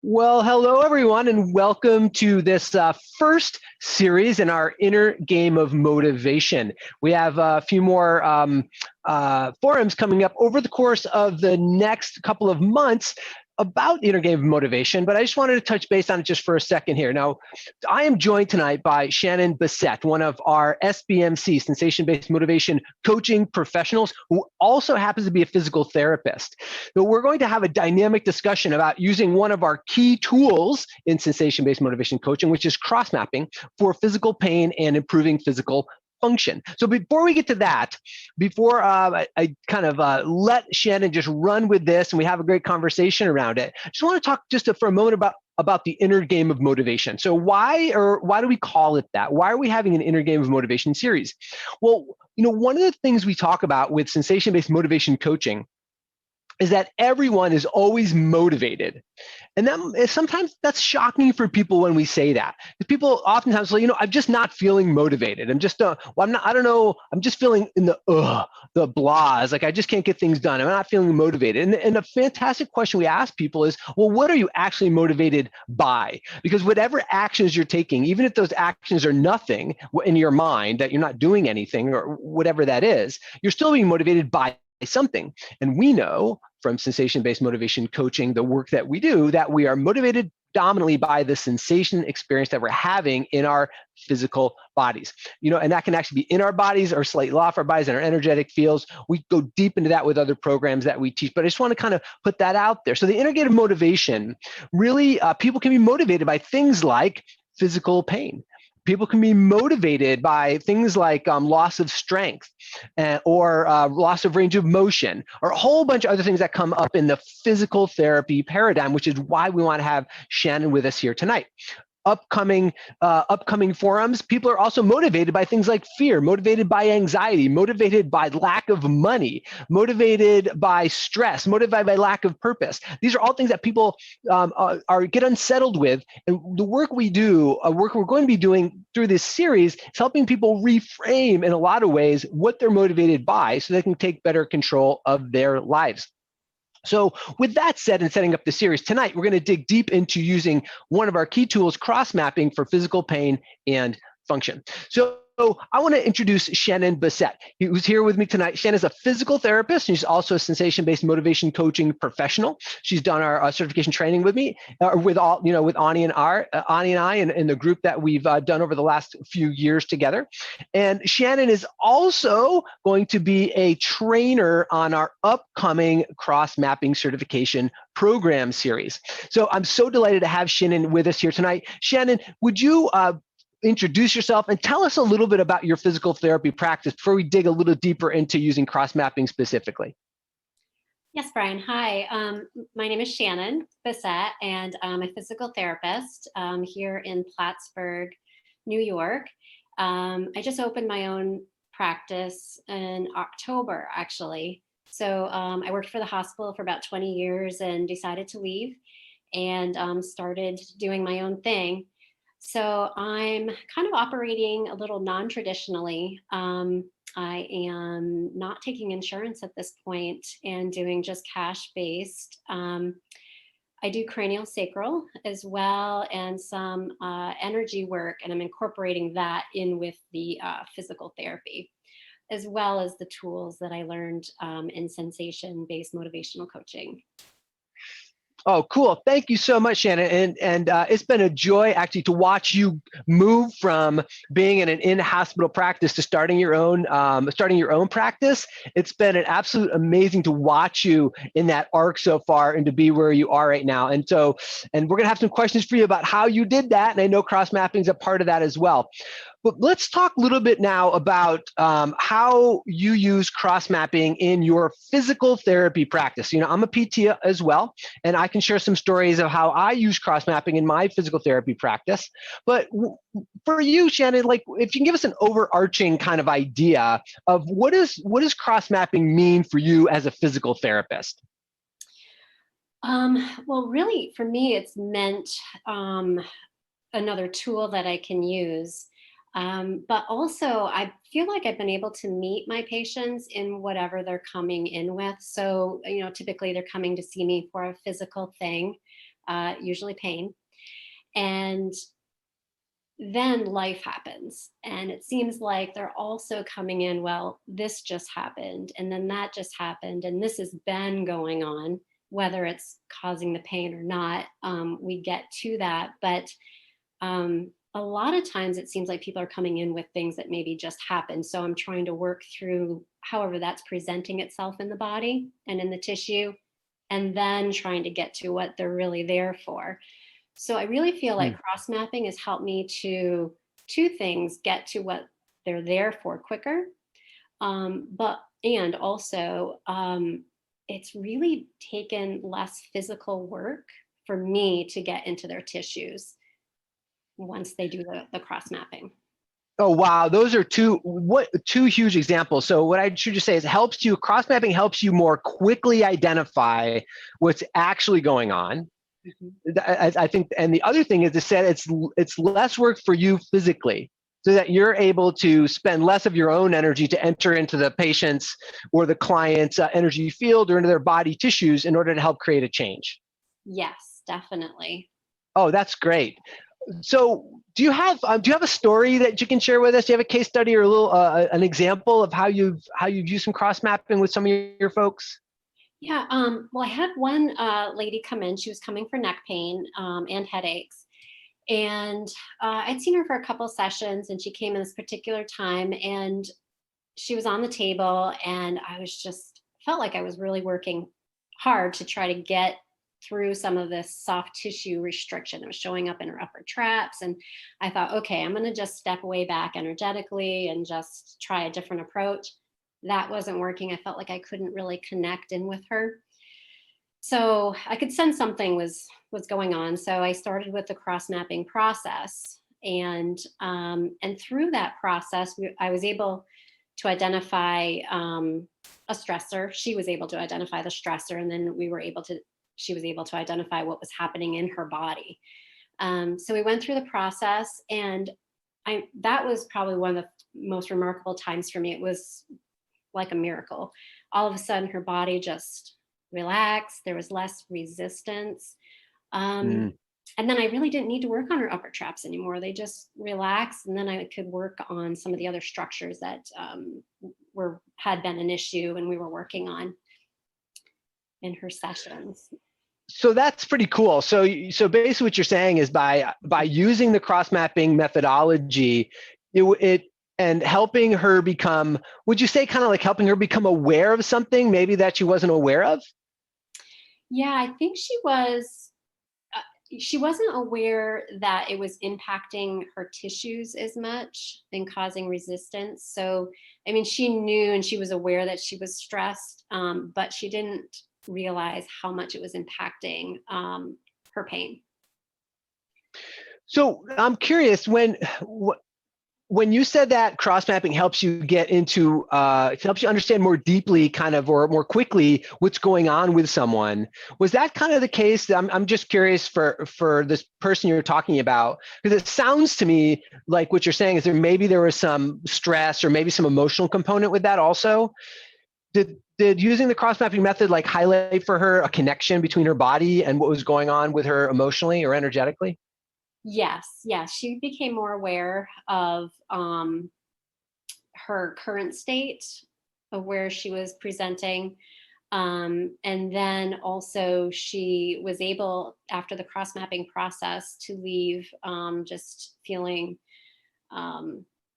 Well, hello everyone, and welcome to this first series in our inner game of motivation. We have a few more forums coming up over the course of the next couple of months about the inner game of motivation, but I just wanted to touch base on it just for a second here. Now, I am joined tonight by Shannon Bissett, one of our SBMC, Sensation-Based Motivation Coaching Professionals, who also happens to be a physical therapist. So we're going to have a dynamic discussion about using one of our key tools in sensation-based motivation coaching, which is cross-mapping for physical pain and improving physical function. So before we get to that, before I kind of let Shannon just run with this and we have a great conversation around it, I just want to talk just for a moment about the inner game of motivation. So why do we call it that? Why are we having an inner game of motivation series? Well, one of the things we talk about with sensation-based motivation coaching is that everyone is always motivated. And sometimes that's shocking for people when we say that. People oftentimes say, I'm just not feeling motivated. I'm just, I don't know, I'm just feeling in the blahs, like I just can't get things done. I'm not feeling motivated. And a fantastic question we ask people is, well, what are you actually motivated by? Because whatever actions you're taking, even if those actions are nothing in your mind, that you're not doing anything or whatever that is, you're still being motivated by something. And we know from sensation-based motivation coaching, the work that we do, that we are motivated dominantly by the sensation experience that we're having in our physical bodies. And that can actually be in our bodies or slightly off our bodies in our energetic fields. We go deep into that with other programs that we teach, but I just want to kind of put that out there. So the inner game of motivation, really, people can be motivated by things like physical pain. People can be motivated by things like loss of strength or loss of range of motion, or a whole bunch of other things that come up in the physical therapy paradigm, which is why we want to have Shannon with us here tonight. Upcoming forums, people are also motivated by things like fear, motivated by anxiety, motivated by lack of money, motivated by stress, motivated by lack of purpose. These are all things that people get unsettled with. And the work we do, work we're going to be doing through this series, is helping people reframe in a lot of ways what they're motivated by so they can take better control of their lives. So with that said, and setting up the series tonight, we're going to dig deep into using one of our key tools, cross-mapping for physical pain and function. So I want to introduce Shannon Bissett, who's here with me tonight. Shannon is a physical therapist, and she's also a sensation-based motivation coaching professional. She's done our certification training with me, with Ani and I, and the group that we've done over the last few years together. And Shannon is also going to be a trainer on our upcoming cross-mapping certification program series. So I'm so delighted to have Shannon with us here tonight. Shannon, would you introduce yourself and tell us a little bit about your physical therapy practice before we dig a little deeper into using cross-mapping specifically? Yes, Brian. Hi, my name is Shannon Bissett, and I'm a physical therapist here in Plattsburgh, New York. I just opened my own practice in October, actually. So I worked for the hospital for about 20 years and decided to leave and started doing my own thing. So I'm kind of operating a little non-traditionally. I am not taking insurance at this point and doing just cash-based. I do cranial sacral as well and some energy work, and I'm incorporating that in with the physical therapy, as well as the tools that I learned in sensation-based motivational coaching. Oh, cool. Thank you so much, Shannon. And it's been a joy actually to watch you move from being in an in-hospital practice to starting your own practice. It's been an absolute amazing to watch you in that arc so far and to be where you are right now. And we're going to have some questions for you about how you did that. And I know cross-mapping is a part of that as well. But let's talk a little bit now about how you use cross-mapping in your physical therapy practice. I'm a PT as well, and I can share some stories of how I use cross-mapping in my physical therapy practice. But for you, Shannon, like if you can give us an overarching kind of idea of what does cross-mapping mean for you as a physical therapist? Well, really, for me, it's meant another tool that I can use. But also, I feel like I've been able to meet my patients in whatever they're coming in with. So, typically they're coming to see me for a physical thing. usually pain. And then life happens. And it seems like they're also coming in, well, this just happened, and then that just happened, and this has been going on, whether it's causing the pain or not. We get to that. But a lot of times it seems like people are coming in with things that maybe just happened. So I'm trying to work through however that's presenting itself in the body and in the tissue, and then trying to get to what they're really there for. So I really feel like cross mapping has helped me to two things: get to what they're there for quicker, and also it's really taken less physical work for me to get into their tissues once they do the cross mapping. Oh, wow. Those are two huge examples. So what I should just say is cross mapping helps you more quickly identify what's actually going on. I think, and the other thing is to say it's less work for you physically, so that you're able to spend less of your own energy to enter into the patient's or the client's energy field or into their body tissues in order to help create a change. Yes, definitely. Oh, that's great. So do you have a story that you can share with us? Do you have a case study or a little an example of how you've used some cross mapping with some of your folks? Yeah. Well, I had one lady come in. She was coming for neck pain and headaches. And I'd seen her for a couple sessions, and she came in this particular time, and she was on the table, and I was just felt like I was really working hard to try to get through some of this soft tissue restriction that was showing up in her upper traps. And I thought, okay, I'm going to just step way back energetically and just try a different approach. That wasn't working. I felt like I couldn't really connect in with her. So I could sense something was going on. So I started with the cross mapping process, and through that process, I was able to identify a stressor. She was able to identify the stressor, and then she was able to identify what was happening in her body. So we went through the process, and that was probably one of the most remarkable times for me. It was like a miracle. All of a sudden, her body just relaxed. There was less resistance. And then I really didn't need to work on her upper traps anymore. They just relaxed. And then I could work on some of the other structures that had been an issue and we were working on in her sessions. So that's pretty cool. So basically what you're saying is by using the cross mapping methodology, it and helping her become, would you say kind of like helping her become aware of something maybe that she wasn't aware of? Yeah, I think she wasn't aware that it was impacting her tissues as much and causing resistance. So, I mean, she knew and she was aware that she was stressed, but she didn't realize how much it was impacting her pain. So I'm curious, when you said that cross mapping helps you get into, it helps you understand more deeply kind of, or more quickly what's going on with someone, was that kind of the case? I'm just curious for this person you're talking about, because it sounds to me like what you're saying is there was some stress or maybe some emotional component with that also. Did using the cross mapping method like highlight for her a connection between her body and what was going on with her emotionally or energetically? Yes, she became more aware of her current state, of where she was presenting. And then also she was able, after the cross mapping process, to leave just feeling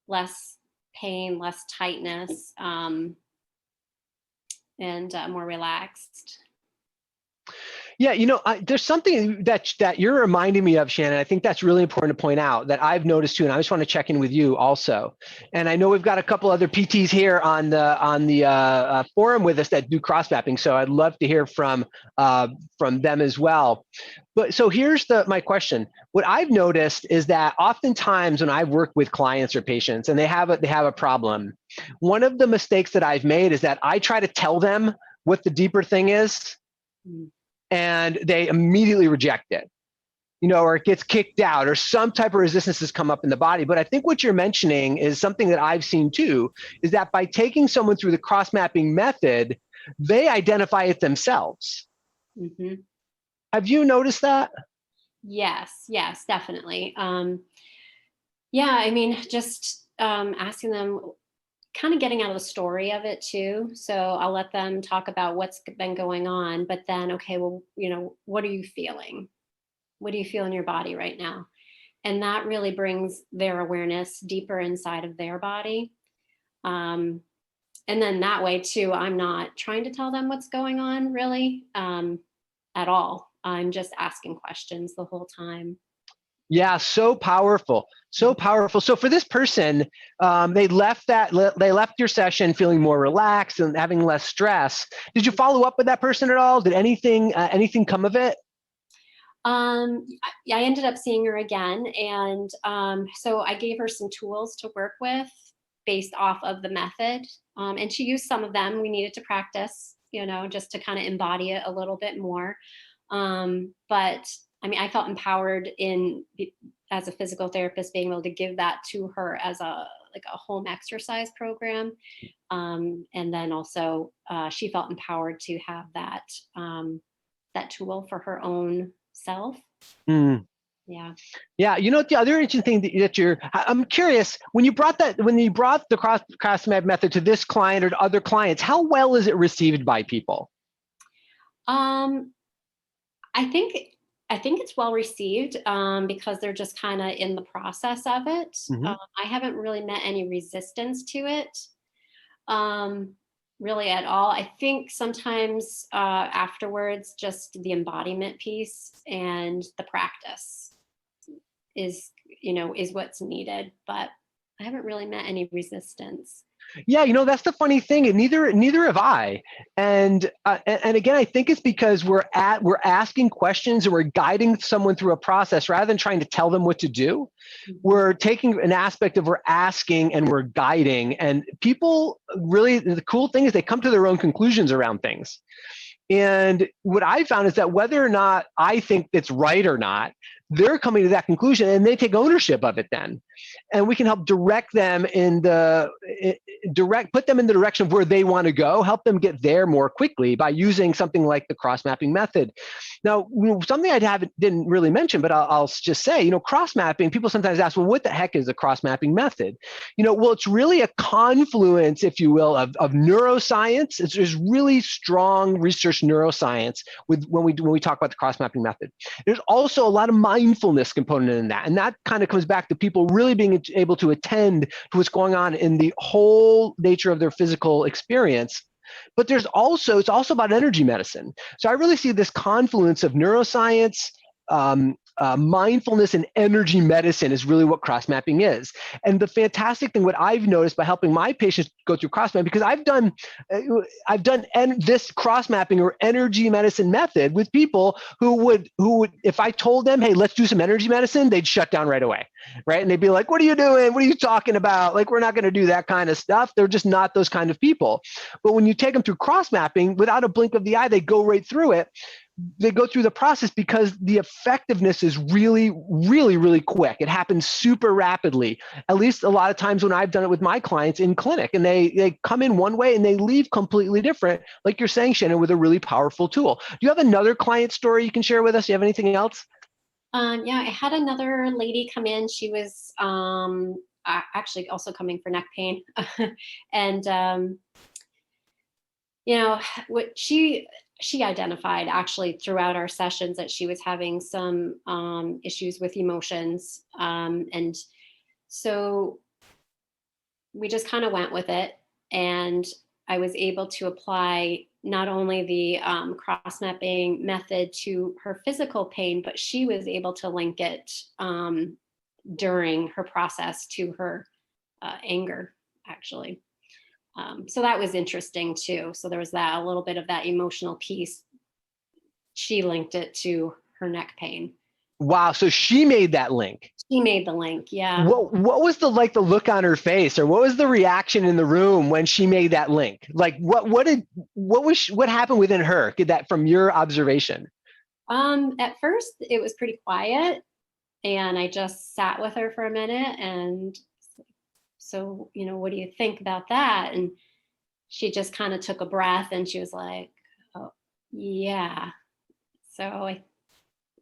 less pain, less tightness, and more relaxed. Yeah, there's something that you're reminding me of, Shannon. I think that's really important to point out that I've noticed too, and I just want to check in with you also. And I know we've got a couple other PTs here on the forum with us that do cross mapping, so I'd love to hear from them as well. But so here's my question. What I've noticed is that oftentimes when I've worked with clients or patients and they have a problem, one of the mistakes that I've made is that I try to tell them what the deeper thing is. And they immediately reject it, or it gets kicked out, or some type of resistance has come up in the body. But I think what you're mentioning is something that I've seen too, is that by taking someone through the cross-mapping method, they identify it themselves. Mm-hmm. Have you noticed that? Yes, definitely. Yeah, I mean, just asking them, kind of getting out of the story of it too. So I'll let them talk about what's been going on, but then, okay, well, what are you feeling? What do you feel in your body right now? And that really brings their awareness deeper inside of their body. Um, and then that way too, I'm not trying to tell them what's going on really, at all. I'm just asking questions the whole time. Yeah, so powerful, so powerful. So for this person, they left your session feeling more relaxed and having less stress. Did you follow up with that person at all? Did anything come of it? I ended up seeing her again, and so I gave her some tools to work with based off of the method, and she used some of them. We needed to practice, just to kind of embody it a little bit more. But I mean, I felt empowered as a physical therapist, being able to give that to her as a home exercise program, and then also she felt empowered to have that tool for her own self. Mm. Yeah. Yeah, the other interesting thing I'm curious, when you brought the cross-map method to this client or to other clients, how well is it received by people? Um, I think I think it's well received, because they're just kind of in the process of it. Mm-hmm. I haven't really met any resistance to it, um, really at all. I think sometimes afterwards, just the embodiment piece and the practice is what's needed. But I haven't really met any resistance. Yeah, that's the funny thing, and neither have I. And again, I think it's because we're asking questions and we're guiding someone through a process rather than trying to tell them what to do. Mhm. We're taking an aspect of we're asking and we're guiding, and people really, the cool thing is they come to their own conclusions around things. And what I found is that whether or not I think it's right or not, they're coming to that conclusion and they take ownership of it then. And we can help direct them put them in the direction of where they want to go, help them get there more quickly by using something like the cross mapping method. Now, something didn't really mention, but I'll just say, cross mapping, people sometimes ask, well, what the heck is a cross mapping method? Well, it's really a confluence, if you will, of neuroscience. There's really strong research neuroscience when we talk about the cross mapping method. There's also a lot of mindfulness component in that, and that kind of comes back to people really being able to attend to what's going on in the whole nature of their physical experience. But it's also about energy medicine. So I really see this confluence of neuroscience, mindfulness, and energy medicine is really what cross mapping is. And the fantastic thing, what I've noticed by helping my patients go through cross mapping, because I've done this cross mapping or energy medicine method with people who would, if I told them, hey, let's do some energy medicine, they'd shut down right away, right? And they'd be like, what are you doing? What are you talking about? Like, we're not going to do that kind of stuff. They're just not those kind of people. But when you take them through cross mapping, without a blink of the eye, they go right through it. They go through the process because the effectiveness is really, really, really quick. It happens super rapidly. At least a lot of times when I've done it with my clients in clinic, and they come in one way and they leave completely different, like you're saying, Shannon, with a really powerful tool. Do you have another client story you can share with us? Do you have anything else? Yeah, I had another lady come in. She was actually also coming for neck pain, and you know what she identified actually throughout our sessions that she was having some issues with emotions, and so we just kind of went with it, and I was able to apply not only the cross mapping method to her physical pain, but she was able to link it during her process to her anger, actually. So that was interesting too. So there was that, a little bit of that emotional piece. She linked it to her neck pain. Wow. So she made that link. She made the link. Yeah. What was the look on her face, or what was the reaction in the room when she made that link? Like what happened within her? Did that, from your observation? At first it was pretty quiet, and I just sat with her for a minute and, so, what do you think about that? And she just kind of took a breath and she was like, oh, yeah. So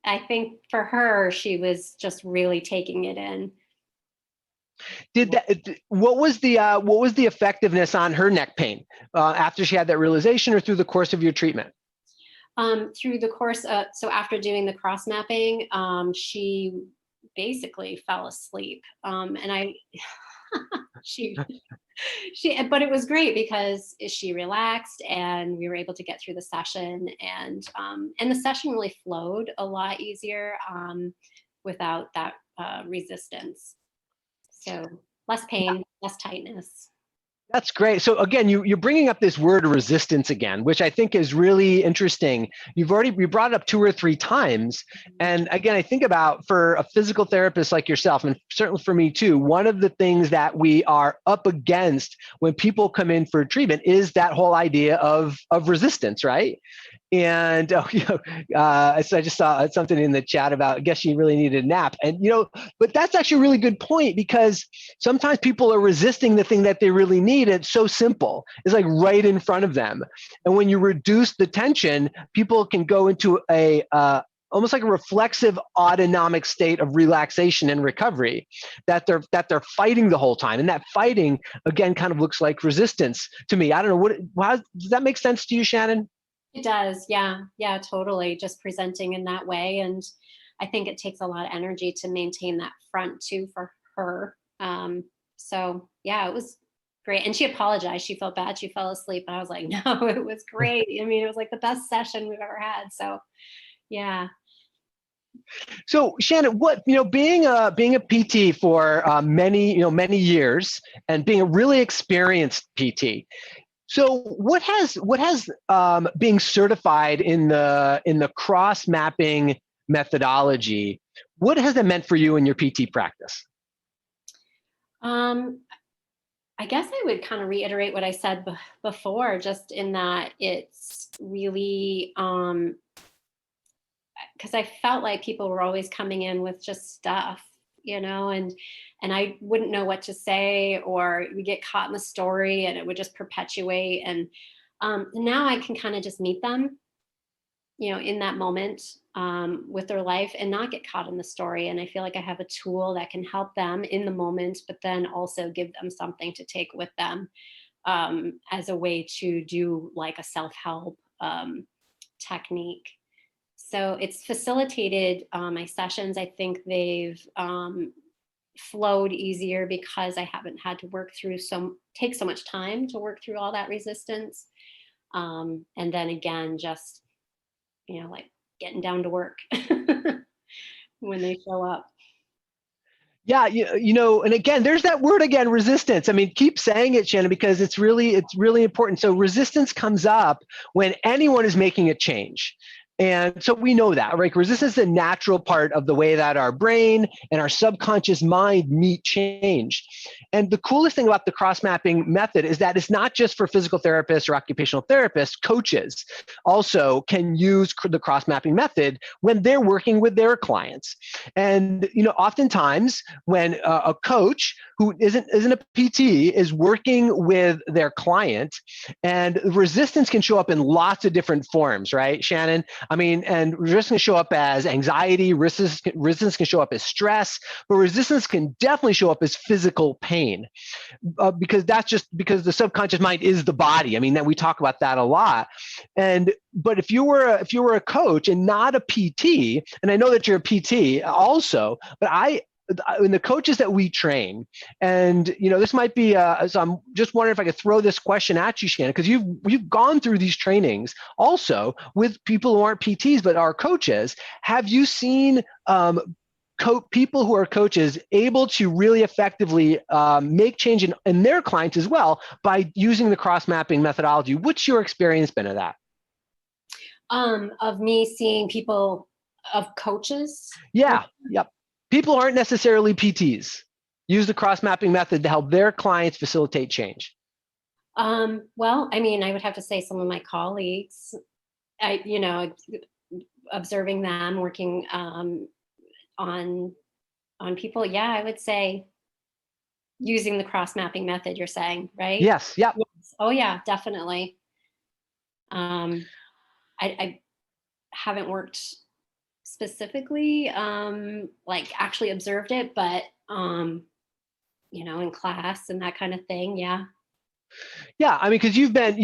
I think for her, she was just really taking it in. What was the effectiveness on her neck pain after she had that realization, or through the course of your treatment? Through the course so after doing the cross mapping, she basically fell asleep. And I, she, but it was great because she relaxed and we were able to get through the session, and the session really flowed a lot easier without that resistance. So less pain, less tightness. That's great. So again, you're bringing up this word resistance again, which I think is really interesting. You brought it up 2 or 3 times. And again, I think about, for a physical therapist like yourself, and certainly for me too, one of the things that we are up against when people come in for treatment is that whole idea of resistance, right? And so I just saw something in the chat about, I guess she really needed a nap. And but that's actually a really good point, because sometimes people are resisting the thing that they really need. It's so simple. It's like right in front of them. And when you reduce the tension, people can go into a almost like a reflexive autonomic state of relaxation and recovery that they're fighting the whole time. And that fighting, again, kind of looks like resistance to me. I don't know, does that make sense to you, Shannon? It does. Yeah. Yeah, totally. Just presenting in that way. And I think it takes a lot of energy to maintain that front too for her. So yeah, it was great. And she apologized. She felt bad. She fell asleep. And I was like, no, it was great. I mean, it was like the best session we've ever had. So yeah. So Shannon, being a PT for many years, and being a really experienced PT, so what has being certified in the cross mapping methodology, what has that meant for you in your PT practice? I guess I would kind of reiterate what I said before, just in that it's really because I felt like people were always coming in with just stuff, and I wouldn't know what to say, or we get caught in the story and it would just perpetuate. And now I can kind of just meet them, in that moment with their life, and not get caught in the story. And I feel like I have a tool that can help them in the moment, but then also give them something to take with them as a way to do like a self-help technique. So it's facilitated my sessions. I think they've flowed easier because I haven't had to take so much time to work through all that resistance. And then again, just, like getting down to work when they show up. Yeah, and again, there's that word again, resistance. I mean, keep saying it, Shannon, because it's really important. So resistance comes up when anyone is making a change. And so we know that, right? Resistance is a natural part of the way that our brain and our subconscious mind meet change. And the coolest thing about the cross-mapping method is that it's not just for physical therapists or occupational therapists. Coaches also can use the cross-mapping method when they're working with their clients. And oftentimes when a coach who isn't a PT is working with their client, and resistance can show up in lots of different forms, right, Shannon? I mean, and resistance can show up as anxiety, resistance can show up as stress, but resistance can definitely show up as physical pain, because that's just because the subconscious mind is the body. I mean, that we talk about that a lot. But if you were a coach and not a PT, and I know that you're a PT also, but in the coaches that we train, and this might be so I'm just wondering if I could throw this question at you, Shannon, because you've gone through these trainings also with people who aren't PTs but are coaches. Have you seen people who are coaches able to really effectively make change in their clients as well by using the cross-mapping methodology? What's your experience been of that? Of me seeing people, of coaches? Yeah, yep. People aren't necessarily PTs. Use the cross-mapping method to help their clients facilitate change. Well, I mean, I would have to say some of my colleagues, observing them working on people. Yeah, I would say using the cross-mapping method, you're saying, right? Yes. Yep. Yes. Oh yeah, definitely. I haven't worked specifically like actually observed it, but in class and that kind of thing. Yeah. Yeah, I mean, because you've been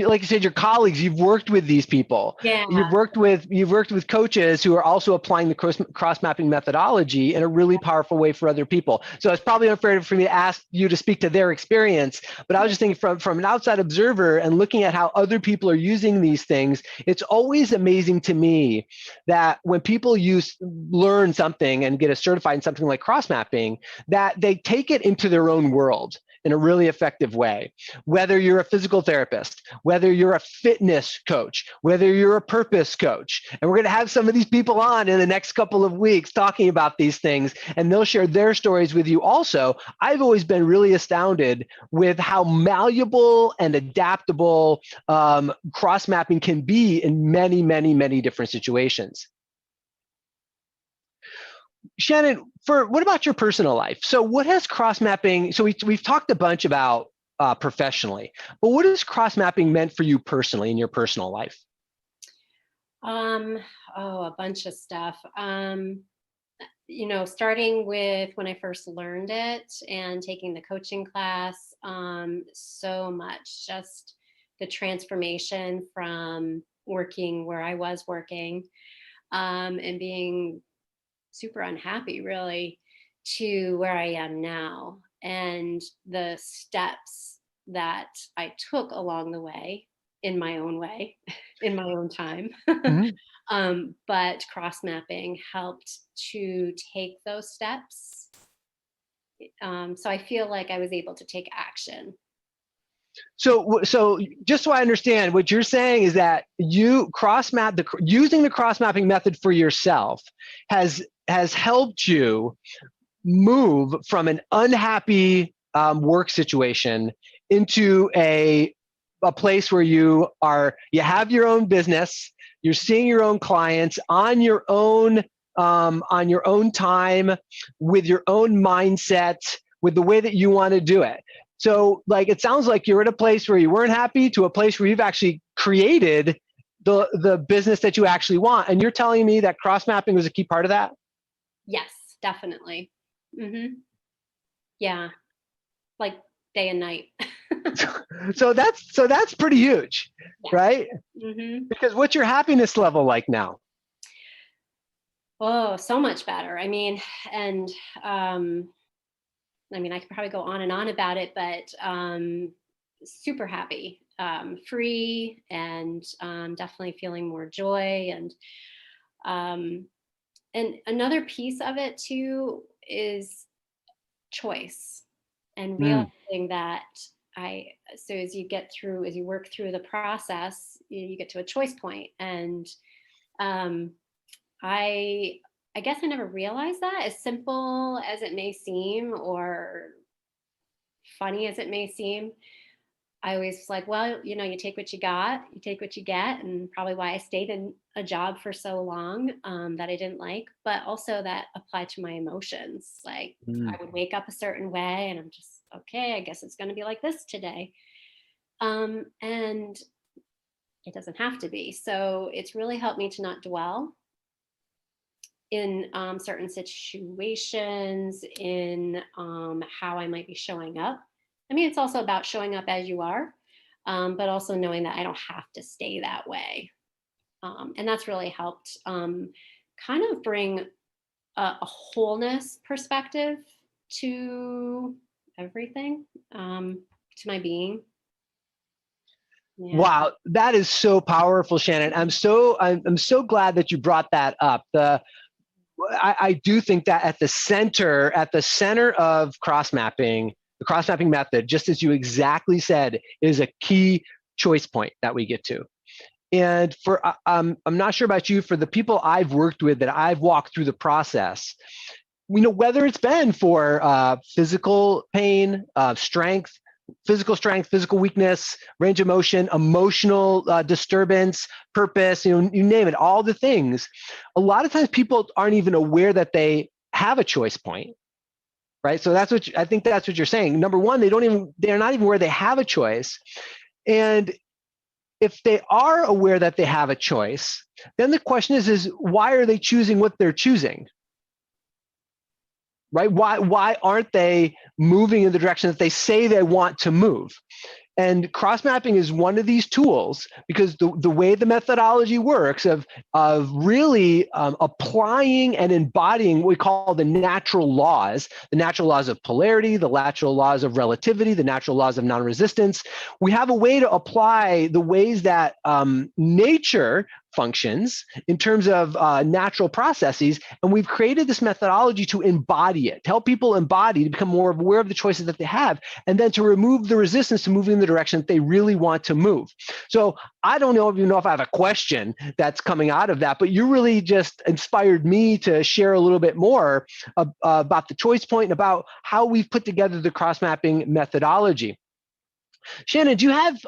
like you said, your colleagues, you've worked with these people, Yeah. you've worked with coaches who are also applying the cross mapping methodology in a really powerful way for other people. So it's probably unfair for me to ask you to speak to their experience, but I was just thinking from an outside observer and looking at how other people are using these things. It's always amazing to me that when people learn something and get certified in something like cross mapping, that they take it into their own world in a really effective way. Whether you're a physical therapist, whether you're a fitness coach, whether you're a purpose coach. And we're going to have some of these people on in the next couple of weeks talking about these things, and they'll share their stories with you also. I've always been really astounded with how malleable and adaptable cross mapping can be in many, many, many different situations. Shannon, what about your personal life? So what has cross mapping, so we've talked a bunch about professionally, but what has cross mapping meant for you personally in your personal life? A bunch of stuff. Starting with when I first learned it and taking the coaching class, so much, just the transformation from working where I was working, and being super unhappy really, to where I am now, and the steps that I took along the way in my own way, in my own time. Mhm. But cross mapping helped to take those steps. So I feel like I was able to take action. So just so I understand, what you're saying is that using the cross mapping method for yourself has helped you move from an unhappy work situation into a place where you have your own business, you're seeing your own clients on your own time, with your own mindset, with the way that you want to do it. So like, it sounds like you're at a place where you weren't happy to a place where you've actually created the business that you actually want. And you're telling me that cross mapping was a key part of that? Yes, definitely. Yeah, like day and night. So that's pretty huge, Yeah. right? Because what's your happiness level like now? Oh, so much better. I mean, and I could probably go on and on about it, but super happy, free, and definitely feeling more joy. And another piece of it too is choice, and realizing that as you work through the process, you get to a choice point. And I I guess I never realized that, as simple as it may seem, or funny as it may seem. I always was like, well, you take what you got, you take what you get, and probably why I stayed in a job for so long, that I didn't like, but also that applied to my emotions. Like, Mm. I would wake up a certain way and I'm just, okay, I guess it's going to be like this today. And it doesn't have to be. So it's really helped me to not dwell in certain situations, in how I might be showing up. I mean, it's also about showing up as you are, but also knowing that I don't have to stay that way. And that's really helped kind of bring a wholeness perspective to everything, to my being. Yeah. Wow, that is so powerful, Shannon. I'm so glad that you brought that up. I do think that at the center of cross mapping, the cross mapping method, just as you exactly said, is a key choice point that we get to. And I'm not sure about you, for the people I've worked with, that I've walked through the process, whether it's been for physical pain, strength, physical weakness, range of motion, emotional disturbance, purpose, you name it, all the things. A lot of times people aren't even aware that they have a choice point, right? So I think that's what you're saying. Number one, they're not even aware they have a choice. And if they are aware that they have a choice, then the question is why are they choosing what they're choosing? Right? Why aren't they moving in the direction that they say they want to move? And cross-mapping is one of these tools, because the way the methodology works of really applying and embodying what we call the natural laws of polarity, the natural laws of relativity, the natural laws of non-resistance. We have a way to apply the ways that nature functions in terms of natural processes, and we've created this methodology to embody it, to help people embody, to become more aware of the choices that they have, and then to remove the resistance to moving in the direction that they really want to move. So I don't know if I have a question that's coming out of that, but you really just inspired me to share a little bit more about the choice point and about how we've put together the cross-mapping methodology. Shannon, do you have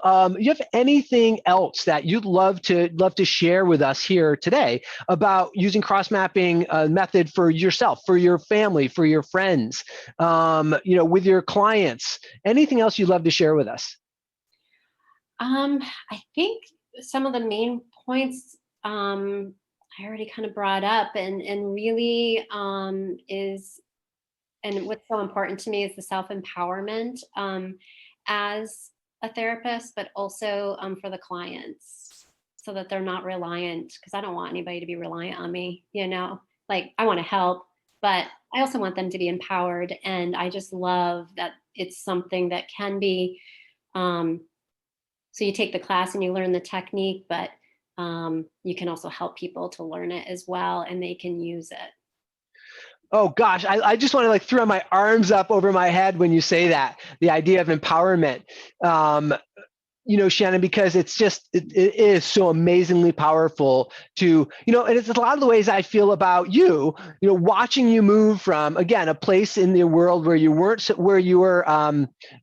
anything else that you'd love to share with us here today about using cross-mapping method for yourself, for your family, for your friends, with your clients? Anything else you'd love to share with us? I think some of the main points I already kind of brought up, and really is, and what's so important to me is the self-empowerment as a therapist, but also for the clients, so that they're not reliant, because I don't want anybody to be reliant on me, like I want to help, but I also want them to be empowered. And I just love that it's something that can be, so you take the class and you learn the technique, but you can also help people to learn it as well, and they can use it. Oh gosh, I just want to throw my arms up over my head when you say that, the idea of empowerment. Shannon, because it is so amazingly powerful to, and it's a lot of the ways I feel about you, watching you move from, again, a place in the world where you were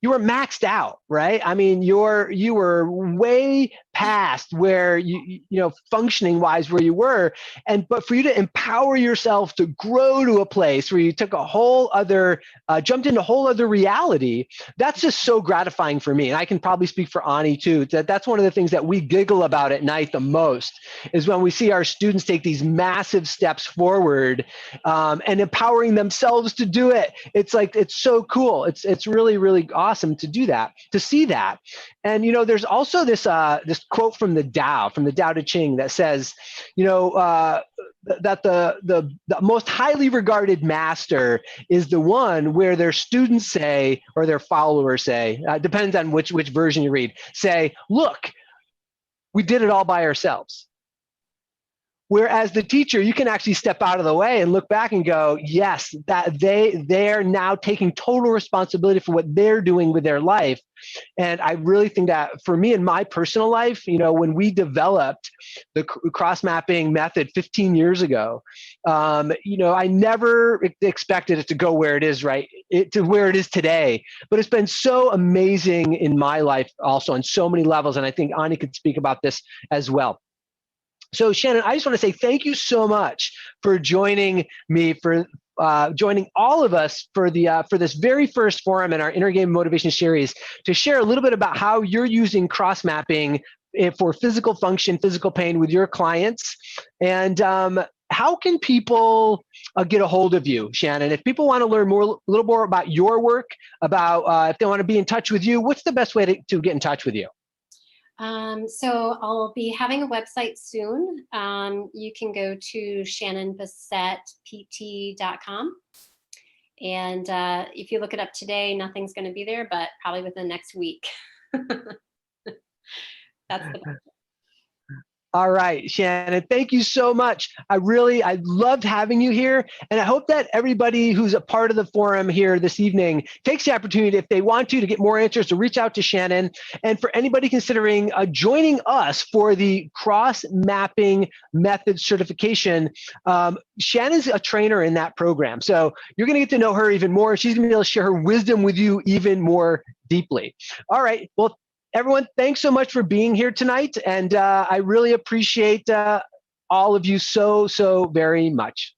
maxed out, right? I mean, you were way past where functioning wise where you were, but for you to empower yourself to grow to a place where you took a whole other, jumped into a whole other reality, that's just so gratifying for me. And I can probably speak for Ani too. That's one of the things that we giggle about at night the most, is when we see our students take these massive steps forward and empowering themselves to do it. It's so cool. It's really, really awesome to do that, to see that. And there's also this quote from the Tao Te Ching that says, that the most highly regarded master is the one where their students say, or their followers say, depends on which version you read, say, look, we did it all by ourselves. Whereas the teacher, you can actually step out of the way and look back and go, yes, that they're now taking total responsibility for what they're doing with their life. And I really think that for me in my personal life, when we developed the cross-mapping method 15 years ago, I never expected it to go where it is, to where it is today. But it's been so amazing in my life also on so many levels. And I think Ani could speak about this as well. So Shannon, I just want to say thank you so much for joining me, for joining all of us for this very first forum in our Inner Game Motivation series, to share a little bit about how you're using cross-mapping for physical function, physical pain with your clients. And how can people get a hold of you, Shannon? If people want to learn a little more about your work, about if they want to be in touch with you, what's the best way to get in touch with you? So I'll be having a website soon. You can go to shannonbassettpt.com. And if you look it up today, nothing's going to be there, but probably within the next week. That's the best. All right, Shannon, thank you so much. I loved having you here. And I hope that everybody who's a part of the forum here this evening takes the opportunity, if they want to get more answers, to reach out to Shannon. And for anybody considering joining us for the cross-mapping method certification, Shannon's a trainer in that program. So you're going to get to know her even more. She's going to be able to share her wisdom with you even more deeply. All right, well, everyone, thanks so much for being here tonight. And I really appreciate all of you so very much.